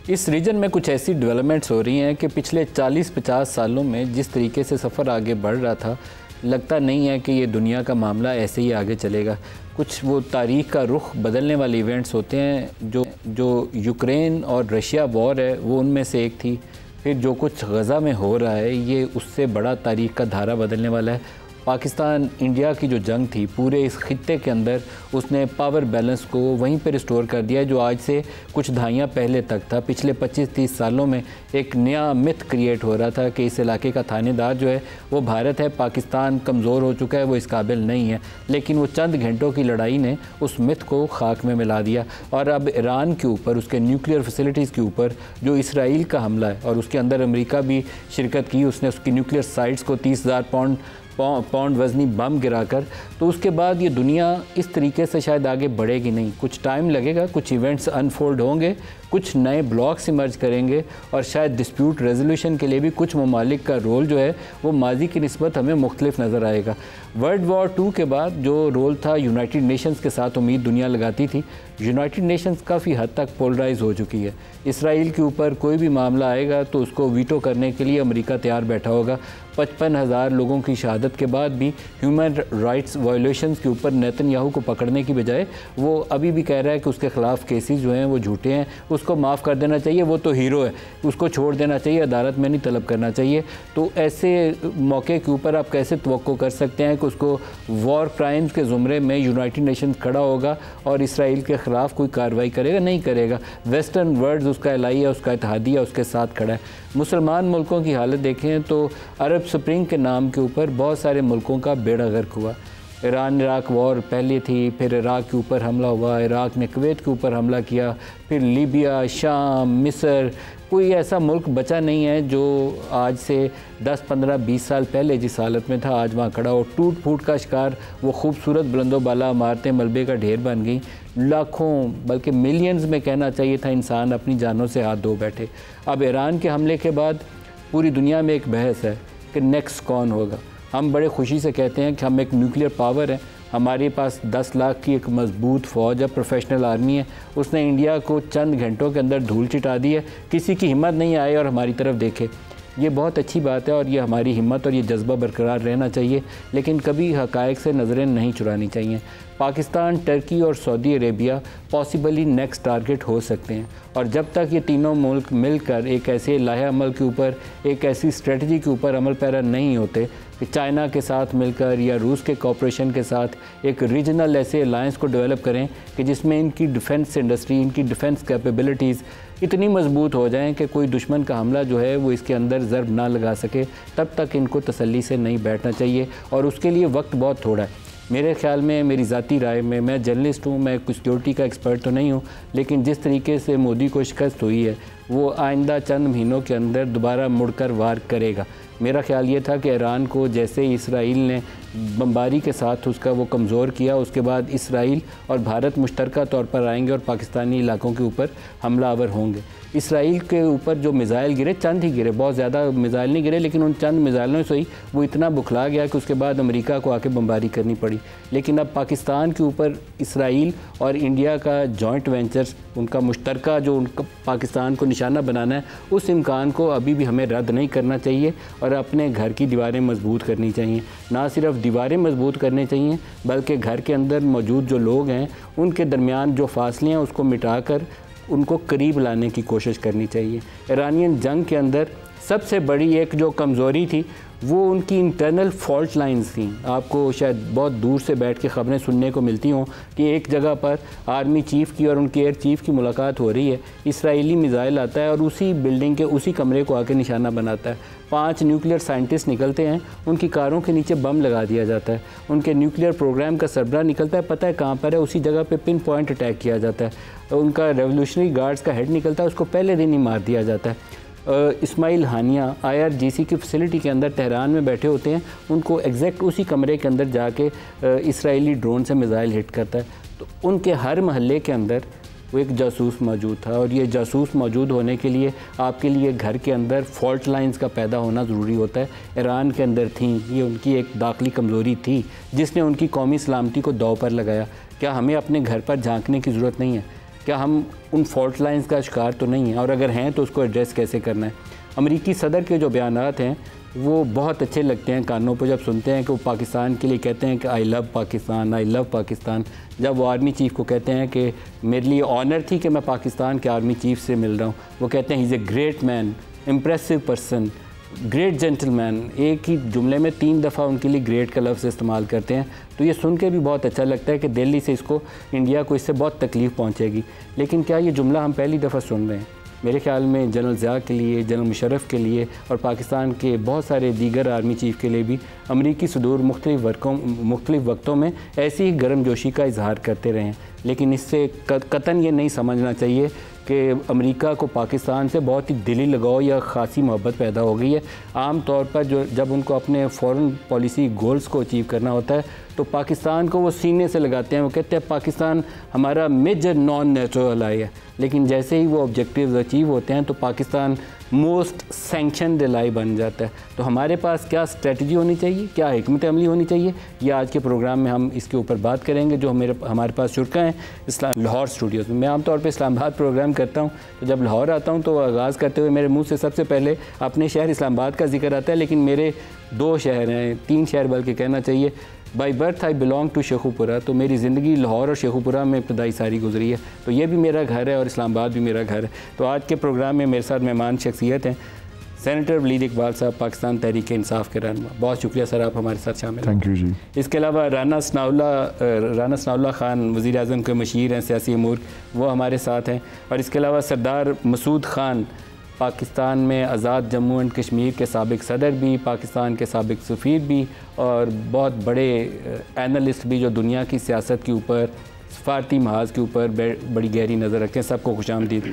اس region میں کچھ ایسی ڈیولپمنٹس ہو رہی ہیں کہ پچھلے 40-50 سالوں میں جس طریقے سے سفر آگے بڑھ رہا تھا، لگتا نہیں ہے کہ یہ دنیا کا معاملہ ایسے ہی آگے چلے گا۔ کچھ وہ تاریخ کا رخ بدلنے والے ایونٹس ہوتے ہیں، جو یوکرین اور رشیا وار ہے وہ ان میں سے ایک تھی۔ پھر جو کچھ غزہ میں ہو رہا ہے یہ اس سے بڑا تاریخ کا دھارا بدلنے والا ہے۔ پاکستان انڈیا کی جو جنگ تھی پورے اس خطے کے اندر، اس نے پاور بیلنس کو وہیں پہ ریسٹور کر دیا جو آج سے کچھ دہائیاں پہلے تک تھا۔ پچھلے 25-30 سالوں میں ایک نیا مت کریٹ ہو رہا تھا کہ اس علاقے کا تھانے دار جو ہے وہ بھارت ہے، پاکستان کمزور ہو چکا ہے، وہ اس قابل نہیں ہے۔ لیکن وہ چند گھنٹوں کی لڑائی نے اس مت کو خاک میں ملا دیا، اور اب ایران کے اوپر، اس کے نیوکلیئر فیسلٹیز کے اوپر جو اسرائیل کا حملہ ہے، اور اس کے اندر امریکہ بھی شرکت کی، اس نے اس کی نیوکلیئر سائٹس کو 30,000 پاؤنڈ وزنی بم گرا کر، تو اس کے بعد یہ دنیا اس طریقے سے شاید آگے بڑھے گی نہیں۔ کچھ ٹائم لگے گا، کچھ ایونٹس انفولڈ ہوں گے، کچھ نئے بلاکس ایمرج کریں گے، اور شاید ڈسپیوٹ ریزولوشن کے لیے بھی کچھ ممالک کا رول جو ہے وہ ماضی کی نسبت ہمیں مختلف نظر آئے گا۔ ورلڈ وار 2 کے بعد جو رول تھا یونائٹڈ نیشنز کے ساتھ امید دنیا لگاتی تھی، یونائٹڈ نیشنز کافی حد تک پولرائز ہو چکی ہے۔ اسرائیل کے اوپر کوئی بھی معاملہ آئے گا تو اس کو ویٹو کرنے کے لیے امریکہ تیار بیٹھا ہوگا۔ 55,000 لوگوں کی شہادت کے بعد بھی ہیومن رائٹس وائلیشنز کے اوپر نیتن یاہو کو پکڑنے کی بجائے وہ ابھی بھی کہہ رہا ہے کہ اس کے خلاف کیسز جو ہیں وہ جھوٹے ہیں، اس کو معاف کر دینا چاہیے، وہ تو ہیرو ہے، اس کو چھوڑ دینا چاہیے، عدالت میں نہیں طلب کرنا چاہیے۔ تو ایسے موقع کے اوپر آپ کیسے توقع کر سکتے ہیں کہ اس کو وار کرائمز کے زمرے میں یونائٹڈ نیشنز کھڑا ہوگا اور اسرائیل کے خلاف کوئی کارروائی کرے گا؟ نہیں کرے گا۔ ویسٹرن ورلڈز اس کا الائیہ، اس کا اتحادیہ اس کے ساتھ کھڑا ہے۔ مسلمان ملکوں کی حالت دیکھیں تو عرب سپرنگ کے نام کے اوپر بہت سارے ملکوں کا بیڑا غرق ہوا۔ ایران عراق وار پہلے تھی، پھر عراق کے اوپر حملہ ہوا، عراق نے کویت کے اوپر حملہ کیا، پھر لیبیا، شام، مصر، کوئی ایسا ملک بچا نہیں ہے جو آج سے 10-15-20 سال پہلے جس حالت میں تھا آج وہاں کھڑا ہو۔ ٹوٹ پھوٹ کا شکار وہ خوبصورت بلند و بالا عمارتیں ملبے کا ڈھیر بن گئیں، لاکھوں بلکہ ملینز میں کہنا چاہیے تھا انسان اپنی جانوں سے ہاتھ دھو بیٹھے۔ اب ایران کے حملے کے بعد پوری دنیا میں ایک بحث ہے کہ نیکسٹ کون ہوگا۔ ہم بڑے خوشی سے کہتے ہیں کہ ہم ایک نیوکلیئر پاور ہیں، ہمارے پاس 10 لاکھ کی ایک مضبوط فوج ہے، پروفیشنل آرمی ہے، اس نے انڈیا کو چند گھنٹوں کے اندر دھول چٹا دی ہے، کسی کی ہمت نہیں آئے اور ہماری طرف دیکھے۔ یہ بہت اچھی بات ہے اور یہ ہماری ہمت اور یہ جذبہ برقرار رہنا چاہیے، لیکن کبھی حقائق سے نظریں نہیں چرانی چاہیے۔ پاکستان، ٹرکی اور سعودی عربیہ پاسبلی نیکسٹ ٹارگٹ ہو سکتے ہیں، اور جب تک یہ تینوں ملک مل کر ایک ایسے لاہے عمل کے اوپر، ایک ایسی اسٹریٹجی کے اوپر عمل پیرا نہیں ہوتے کہ چائنا کے ساتھ مل کر یا روس کے کوپریشن کے ساتھ ایک ریجنل ایسے الائنس کو ڈیولپ کریں کہ جس میں ان کی ڈیفنس انڈسٹری، ان کی ڈیفنس کیپیبلٹیز اتنی مضبوط ہو جائیں کہ کوئی دشمن کا حملہ جو ہے وہ اس کے اندر ضرب نہ لگا سکے، تب تک ان کو تسلی سے نہیں بیٹھنا چاہیے، اور اس کے لیے وقت بہت تھوڑا ہے۔ میرے خیال میں، میری ذاتی رائے میں جرنلسٹ ہوں، میں سیکورٹی کا ایکسپرٹ تو نہیں ہوں، لیکن جس طریقے سے مودی کو شکست ہوئی ہے وہ آئندہ چند مہینوں کے اندر دوبارہ مڑ کر وار کرے گا۔ میرا خیال یہ تھا کہ ایران کو جیسے اسرائیل نے بمباری کے ساتھ اس کا وہ کمزور کیا، اس کے بعد اسرائیل اور بھارت مشترکہ طور پر آئیں گے اور پاکستانی علاقوں کے اوپر حملہ آور ہوں گے۔ اسرائیل کے اوپر جو میزائل گرے، چند ہی گرے، بہت زیادہ میزائل نہیں گرے، لیکن ان چند میزائلوں سے ہی وہ اتنا بکھلا گیا کہ اس کے بعد امریکہ کو آ کے بمباری کرنی پڑی۔ لیکن اب پاکستان کے اوپر اسرائیل اور انڈیا کا جوائنٹ وینچرز، ان کا مشترکہ جو ان کا پاکستان کو نشانہ بنانا ہے، اس امکان کو ابھی بھی ہمیں رد نہیں کرنا چاہیے اور اپنے گھر کی دیواریں مضبوط کرنی چاہیے۔ نہ صرف دیواریں مضبوط کرنے چاہیے بلکہ گھر کے اندر موجود جو لوگ ہیں ان کے درمیان جو فاصلے ہیں اس کو مٹا کر ان کو قریب لانے کی کوشش کرنی چاہیے۔ ایرانین جنگ کے اندر سب سے بڑی ایک جو کمزوری تھی وہ ان کی انٹرنل فالٹ لائنز تھیں۔ آپ کو شاید بہت دور سے بیٹھ کے خبریں سننے کو ملتی ہوں کہ ایک جگہ پر آرمی چیف کی اور ان کے ایئر چیف کی ملاقات ہو رہی ہے، اسرائیلی میزائل آتا ہے اور اسی بلڈنگ کے اسی کمرے کو آ کے نشانہ بناتا ہے۔ 5 نیوکلیئر سائنٹسٹ نکلتے ہیں، ان کی کاروں کے نیچے بم لگا دیا جاتا ہے، ان کے نیوکلیئر پروگرام کا سربراہ نکلتا ہے، پتہ ہے کہاں پر ہے، اسی جگہ پہ پن پوائنٹ اٹیک کیا جاتا ہے، ان کا ریولوشنری گارڈز کا ہیڈ نکلتا ہے، اس کو پہلے دن ہی مار دیا جاتا ہے۔ اسماعیل ہانیہ IRGC کی فیسلٹی کے اندر تہران میں بیٹھے ہوتے ہیں، ان کو ایگزیکٹ اسی کمرے کے اندر جا کے اسرائیلی ڈرون سے میزائل ہٹ کرتا ہے۔ تو ان کے ہر محلے کے اندر وہ ایک جاسوس موجود تھا، اور یہ جاسوس موجود ہونے کے لیے آپ کے لیے گھر کے اندر فالٹ لائنز کا پیدا ہونا ضروری ہوتا ہے۔ ایران کے اندر تھیں، یہ ان کی ایک داخلی کمزوری تھی جس نے ان کی قومی سلامتی کو داؤ پر لگایا۔ کیا ہمیں اپنے گھر پر جھانکنے کی ضرورت نہیں ہے؟ کیا ہم ان فالٹ لائنز کا شکار تو نہیں ہیں، اور اگر ہیں تو اس کو ایڈریس کیسے کرنا ہے؟ امریکی صدر کے جو بیانات ہیں وہ بہت اچھے لگتے ہیں کانوں پہ جب سنتے ہیں کہ وہ پاکستان کے لیے کہتے ہیں کہ آئی لو پاکستان، آئی لو پاکستان. جب وہ آرمی چیف کو کہتے ہیں کہ میرے لیے آنر تھی کہ میں پاکستان کے آرمی چیف سے مل رہا ہوں، وہ کہتے ہیں he is a great man, impressive person, great gentleman. ایک ہی جملے میں 3 دفعہ ان کے لیے گریٹ کا لفظ استعمال کرتے ہیں. تو یہ سن کے بھی بہت اچھا لگتا ہے کہ دہلی سے اس کو، انڈیا کو اس سے بہت تکلیف پہنچے گی. لیکن کیا یہ جملہ ہم پہلی دفعہ سن رہے ہیں؟ میرے خیال میں جنرل ضیاء کے لیے، جنرل مشرف کے لیے اور پاکستان کے بہت سارے دیگر آرمی چیف کے لیے بھی امریکی صدور مختلف وقتوں میں ایسی ہی گرم جوشی کا اظہار کرتے رہے ہیں. لیکن اس سے قطعاً یہ نہیں سمجھنا چاہیے کہ امریکہ کو پاکستان سے بہت ہی دلی لگاؤ یا خاصی محبت پیدا ہو گئی ہے. عام طور پر جب ان کو اپنے فورن پالیسی گولز کو اچیو کرنا ہوتا ہے تو پاکستان کو وہ سینے سے لگاتے ہیں. وہ کہتے ہیں پاکستان ہمارا میجر نان نیٹو الائی ہے، لیکن جیسے ہی وہ آبجیکٹیوز اچیو ہوتے ہیں تو پاکستان موسٹ سینکشنڈ الائی بن جاتا ہے. تو ہمارے پاس کیا اسٹریٹجی ہونی چاہیے، کیا حکمت عملی ہونی چاہیے، یہ آج کے پروگرام میں ہم اس کے اوپر بات کریں گے. جو ہمارے پاس شرکا ہیں لاہور اسٹوڈیوز میں. میں عام طور پہ اسلام آباد پروگرام کرتا ہوں، تو جب لاہور آتا ہوں تو آغاز کرتے ہوئے میرے منہ سے سب سے پہلے اپنے شہر اسلام آباد کا ذکر آتا ہے. لیکن میرے 2 شہر ہیں، 3 شہر بلکہ کہنا چاہیے. By birth I belong to Sheikhupura, تو میری زندگی لاہور اور شیخوپورہ میں ابتدائی ساری گزری ہے. تو یہ بھی میرا گھر ہے اور اسلام آباد بھی میرا گھر ہے. تو آج کے پروگرام میں میرے ساتھ مہمان شخصیت ہیں سینیٹر ولید اقبال صاحب، پاکستان تحریک انصاف کے رہنما. بہت شکریہ سر، آپ ہمارے ساتھ شامل ہیں. تھینک یو جی. اس کے علاوہ رانا ثناء اللہ خان، وزیر اعظم کے مشیر ہیں سیاسی امور، وہ ہمارے ساتھ ہیں. اور اس کے علاوہ سردار مسعود خان، پاکستان میں آزاد جموں اینڈ کشمیر کے سابق صدر بھی، پاکستان کے سابق سفیر بھی، اور بہت بڑے اینالسٹ بھی جو دنیا کی سیاست کے اوپر، سفارتی محاذ کے اوپر بڑی گہری نظر رکھیں. سب کو خوش آمدید.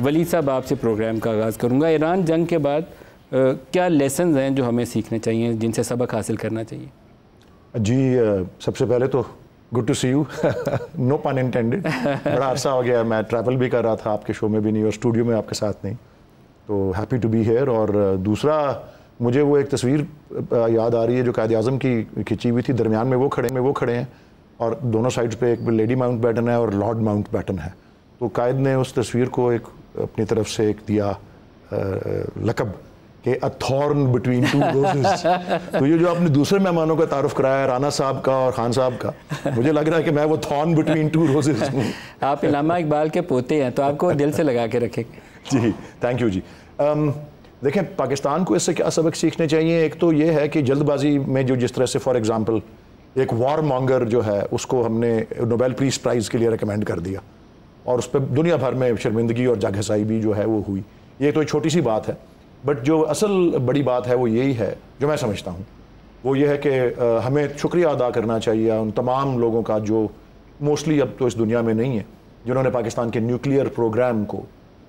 ولید صاحب، آپ سے پروگرام کا آغاز کروں گا. ایران جنگ کے بعد کیا لیسنز ہیں جو ہمیں سیکھنے چاہیے، جن سے سبق حاصل کرنا چاہیے؟ جی سب سے پہلے تو good to see you, no pun intended. بڑا عرصہ ہو گیا، میں ٹریول بھی کر رہا تھا، آپ کے شو میں بھی نہیں اور اسٹوڈیو میں آپ کے ساتھ نہیں. تو ہیپی ٹو بی ہیئر. اور دوسرا مجھے وہ ایک تصویر یاد آ رہی ہے جو قائد اعظم کی کھینچی ہوئی تھی. درمیان میں وہ کھڑے ہیں اور دونوں سائڈز پہ ایک لیڈی ماؤنٹ بیٹن ہے اور لارڈ ماؤنٹ بیٹن ہے. تو قائد نے اس تصویر کو ایک اپنی طرف سے ایک دیا لقب کہ اے تھورن بٹوین 2 روزز. تو یہ جو آپ نے دوسرے مہمانوں کا تعارف کرایا ہے، رانا صاحب کا اور خان صاحب کا، مجھے لگ رہا ہے کہ میں وہ تھورن بٹوین 2 روزز ہوں. آپ علامہ اقبال کے پوتے ہیں تو آپ کو دل سے لگا کے رکھیں. جی تھینک یو جی. دیکھیں پاکستان کو اس سے کیا سبق سیکھنے چاہیے. ایک تو یہ ہے کہ جلد بازی میں جو جس طرح سے فار ایگزامپل ایک وار مانگر جو ہے اس کو ہم نے نوبیل پیس پرائز کے لیے ریکمینڈ کر دیا اور اس پہ دنیا بھر میں شرمندگی اور جگ ہسائی بھی جو ہے وہ ہوئی. یہ تو ایک چھوٹی سی بات ہے، بٹ جو اصل بڑی بات ہے وہ یہی ہے جو میں سمجھتا ہوں، وہ یہ ہے کہ ہمیں شکریہ ادا کرنا چاہیے ان تمام لوگوں کا جو موسٹلی اب تو اس دنیا میں نہیں ہے، جنہوں نے پاکستان کے نیوکلیئر پروگرام کو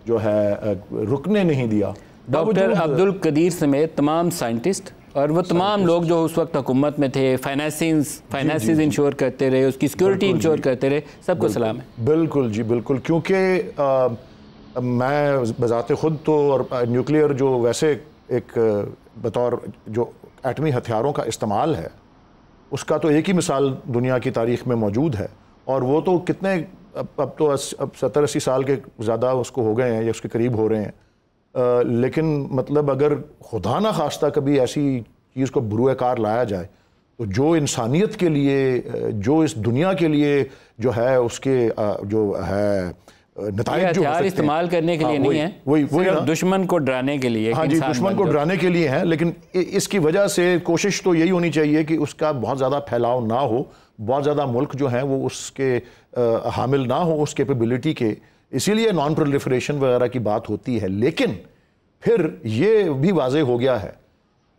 جو ہے رکنے نہیں دیا. ڈاکٹر عبدالقدیر سمیت تمام سائنٹسٹ اور وہ تمام لوگ جو اس وقت حکومت میں تھے، فائنانسز انشور کرتے رہے، اس کی سیکورٹی انشور کرتے رہے، سب کو سلام ہے. بالکل جی بالکل. کیونکہ میں بذات خود تو اور نیوکلیئر جو ویسے ایک بطور جو ایٹمی ہتھیاروں کا استعمال ہے اس کا تو ایک ہی مثال دنیا کی تاریخ میں موجود ہے، اور وہ تو کتنے اب تو 70-80 سال کے زیادہ اس کو ہو گئے ہیں یا اس کے قریب ہو رہے ہیں. لیکن مطلب اگر خدا نہ خواستہ کبھی ایسی چیز کو بروئے کار لایا جائے تو جو انسانیت کے لیے، جو اس دنیا کے لیے جو ہے اس کے جو ہے نتائج جو استعمال کرنے کے لیے نہیں ہے، صرف دشمن کو ڈرانے کے لیے. ہاں جی، دشمن کو ڈرانے کے لیے ہیں. لیکن اس کی وجہ سے کوشش تو یہی ہونی چاہیے کہ اس کا بہت زیادہ پھیلاؤ نہ ہو، بہت زیادہ ملک جو ہیں وہ اس کے حامل نہ ہو اس کیپیبلٹی کے. اسی لیے نان پرولیفریشن وغیرہ کی بات ہوتی ہے. لیکن پھر یہ بھی واضح ہو گیا ہے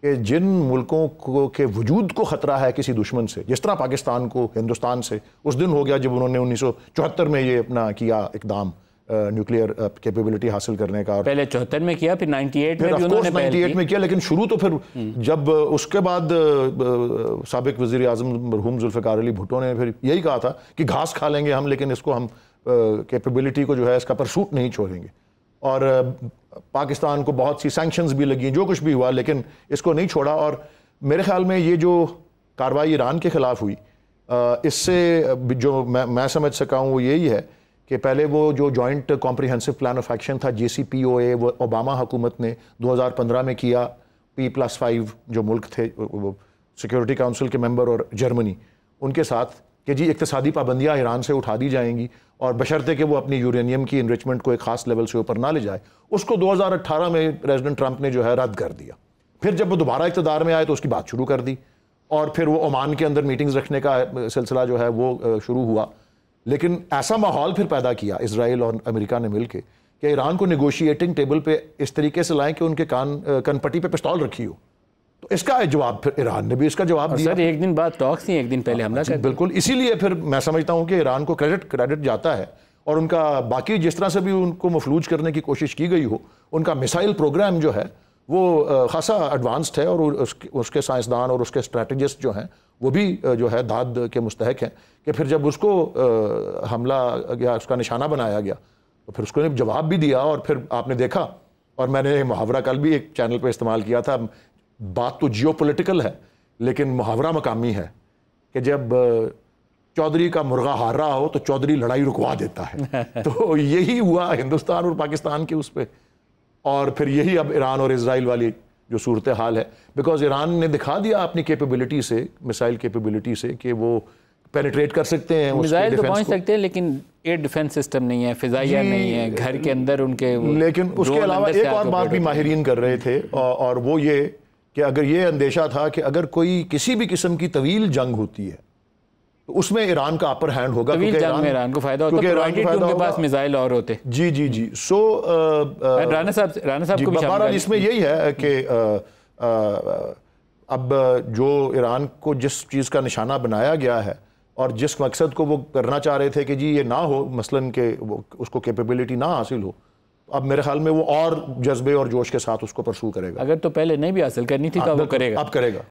کہ جن ملکوں کو کے وجود کو خطرہ ہے کسی دشمن سے، جس طرح پاکستان کو ہندوستان سے اس دن ہو گیا جب انہوں نے 1974 میں یہ اپنا کیا اقدام نیوکلیئر کیپیبلٹی حاصل کرنے کا. پہلے 74 میں کیا، پھر 98 میں بھی انہوں نے 98 میں کیا. لیکن شروع تو پھر جب اس کے بعد سابق وزیر اعظم مرحوم ذوالفقار علی بھٹو نے پھر یہی کہا تھا کہ گھاس کھا لیں گے ہم لیکن اس کو ہم کیپیبلٹی کو جو ہے اس کا پرسوٹ نہیں چھوڑیں گے. اور پاکستان کو بہت سی سینکشنز بھی لگیں، جو کچھ بھی ہوا، لیکن اس کو نہیں چھوڑا. اور میرے خیال میں یہ جو کارروائی ایران کے خلاف ہوئی اس سے جو میں سمجھ سکا ہوں وہ یہی ہے کہ پہلے وہ جو joint comprehensive plan of action تھا JCPOA، وہ اوباما حکومت نے 2015 میں کیا، P+5 جو ملک تھے وہ سیکورٹی کاؤنسل کے ممبر اور جرمنی، ان کے ساتھ کہ جی اقتصادی پابندیاں ایران سے اٹھا دی جائیں گی اور بشرطے کہ وہ اپنی یورینیم کی انریچمنٹ کو ایک خاص لیول سے اوپر نہ لے جائے. اس کو 2018 میں پریزیڈنٹ ٹرمپ نے جو ہے رد کر دیا. پھر جب وہ دوبارہ اقتدار میں آئے تو اس کی بات شروع کر دی، اور پھر وہ عمان کے اندر میٹنگز رکھنے کا سلسلہ جو ہے وہ شروع ہوا. لیکن ایسا ماحول پھر پیدا کیا اسرائیل اور امریکہ نے مل کے کہ ایران کو نیگوشیٹنگ ٹیبل پہ اس طریقے سے لائیں کہ ان کے کن پٹی پہ پستول رکھی ہو. تو اس کا جواب پھر ایران نے بھی اس کا جواب دیا. سر ایک دن بعد ٹاکس نہیں، ایک دن پہلے حملہ کر. بالکل، اسی لیے پھر میں سمجھتا ہوں کہ ایران کو کریڈٹ جاتا ہے، اور ان کا باقی جس طرح سے بھی ان کو مفلوج کرنے کی کوشش کی گئی ہو، ان کا میسائل پروگرام جو ہے وہ خاصا ایڈوانسڈ ہے، اور اس کے سائنسدان اور اس کے اسٹریٹجسٹ جو ہیں وہ بھی جو ہے داد کے مستحق ہیں کہ پھر جب اس کو حملہ یا اس کا نشانہ بنایا گیا تو پھر اس کو جواب بھی دیا. اور پھر آپ نے دیکھا، اور میں نے محاورہ کل بھی ایک چینل پہ استعمال کیا تھا، بات تو جیو پولیٹیکل ہے لیکن محاورہ مقامی ہے کہ جب چودھری کا مرغہ ہار رہا ہو تو چودھری لڑائی رکوا دیتا ہے. تو یہی ہوا ہندوستان اور پاکستان کے اس پہ، اور پھر یہی اب ایران اور اسرائیل والی جو صورتحال ہے، بیکاز ایران نے دکھا دیا اپنی کیپیبلٹی سے، مسائل کیپیبلٹی سے، کہ وہ پینیٹریٹ کر سکتے ہیں. میزائل تو پہنچ سکتے ہیں لیکن ایئر ڈیفنس سسٹم نہیں ہے، فضائیہ نہیں ہے، گھر کے اندر ان کے. لیکن اس کے علاوہ ایک اور بات بھی ماہرین کر رہے تھے، اور وہ یہ کہ اگر یہ اندیشہ تھا کہ اگر کوئی کسی بھی قسم کی طویل جنگ ہوتی ہے تو اس میں ایران کا اپر ہینڈ ہوگا، طویل جنگ میں ایران کو فائدہ ہوتا ہے، پرووائڈڈ ان کے پاس میزائل اور ہوتے. جی سو رانا صاحب کو بھی بہرحال اس میں یہی ہے کہ اب جو ایران کو جس چیز کا نشانہ بنایا گیا ہے اور جس مقصد کو وہ کرنا چاہ رہے تھے کہ جی یہ نہ ہو، مثلاً کہ اس کو کیپیبلٹی نہ حاصل ہو، اب میرے خیال میں وہ اور جذبے اور جوش کے ساتھ اس کو پرسو کرے گا. اگر تو پہلے نہیں بھی حاصل کرنی تھی تو وہ کرے گا. اب کرے گا.